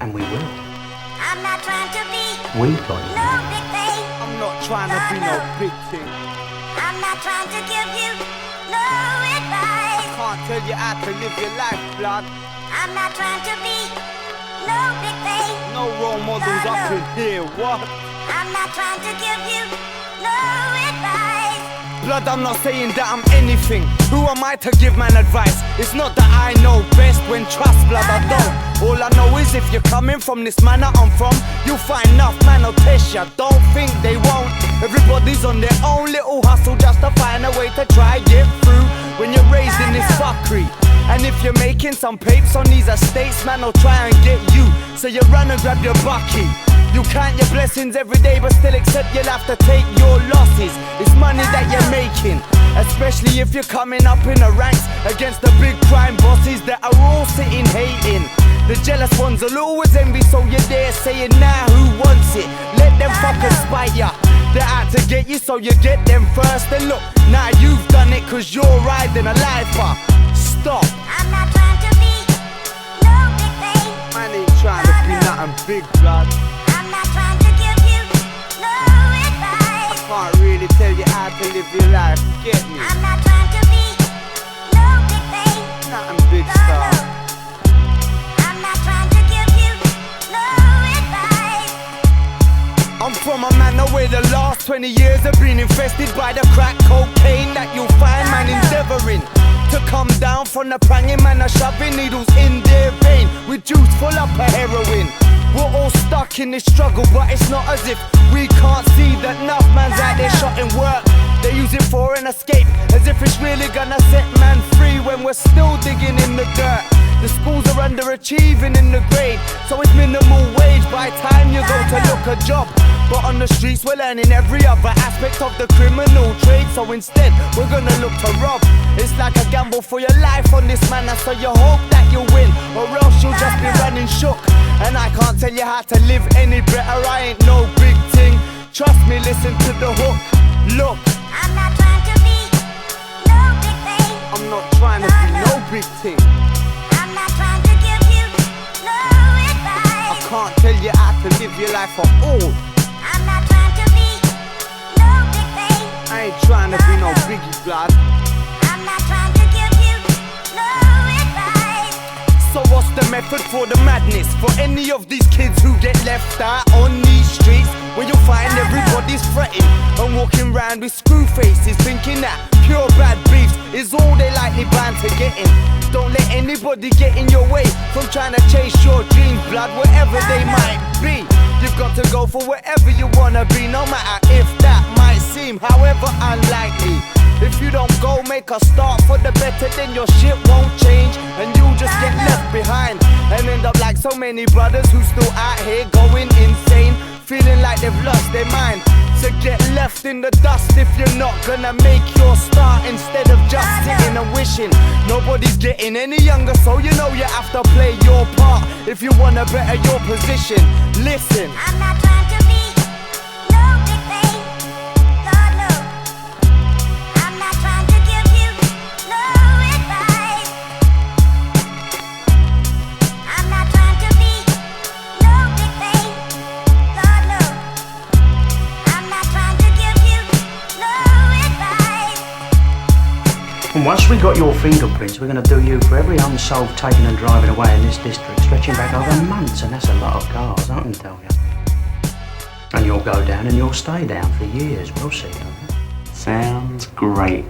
And we will. I'm not trying to be We've got you. no big thing. I'm not trying to be no big thing. I'm not trying to give you no advice. Can't tell you how to live your life, blood. I'm not trying to be no big thing. No role models up in here, what? I'm not trying to give you no advice. Blood, I'm not saying that I'm anything. Who am I to give man advice? It's not that I know best when trust, blood, I don't. All I know is if you're coming from this manner I'm from, you'll find enough man will test ya. Don't think they won't. Everybody's on their own little hustle just to find a way to try get through when you're raised in this fuckery. And if you're making some papes on these estates, man will try and get you. So you run and grab your bucky. You count your blessings every day, but still accept you'll have to take your losses. It's money that you're making, especially if you're coming up in the ranks against the big crime bosses that are all sitting hating. The jealous ones will always envy, so you're there saying, nah, who wants it? Let them fuckers spite ya. They're out to get you, so you get them first. And look, now you've done it cause you're riding a lifer. Stop. I'm not trying to be no big thing. Man ain't trying to be nothing big, blood. I'm not trying to give you no advice. Can't really tell you how to live your life, get me? I'm not trying to be no big thing. Nothing big stuff. I'm not trying to give you no advice. I'm from a manor where the last 20 years have been infested by the crack cocaine that you'll find man endeavoring to come down from the pranging man are shoving needles in their vein with juice full up of heroin. We're all stuck in this struggle, but it's not as if we can't see that enough man's out there shotting work. They use it for an escape, as if it's really gonna set man free when we're still digging in the dirt. The schools are underachieving in the grade, so it's minimal wage by time you go to look a job. But on the streets we're learning every other aspect of the criminal trade, so instead we're gonna look to rob. It's like a gamble for your life on this manner, so you hope that you win, or else you'll just be running shook. And I can't tell you how to live any better, I ain't no big ting. Trust me, listen to the hook. Look, I'm not trying to be no big thing. I'm not trying to be no big thing. I'm not trying to give you no advice. I can't tell you how to live your life at all. I'm not trying to be no big thing. I ain't trying to be no biggie, blood. I'm not trying to give you no advice. So what's the method for the madness? For any of these kids who get left out on these streets, where you'll find everybody's fretting and walking round with screw faces, thinking that pure bad beefs is all they likely bound to getting. Don't let anybody get in your way from trying to chase your dreams, blood, wherever they might be. You've got to go for wherever you wanna be, no matter if that might seem however unlikely. If you don't go make a start for the better, then your shit won't change and you'll just get left behind and end up like so many brothers who still out here going insane, feeling like they've lost their mind. So get left in the dust if you're not gonna make your start, instead of just sitting and wishing. Nobody's getting any younger, so you know you have to play your part if you wanna better your position. Listen, I'm not trying to be no big thing. Lord, no. I'm not trying to give you no advice. I'm not trying to be no big thing. Lord, no. I'm not trying to give you no advice. And once we got your fingerprints, we're going to do you for every unsolved taken and driving away in this district, stretching back over months, and that's a lot of cars, I can tell you. And you'll go down and you'll stay down for years, we'll see, don't we? Sounds great.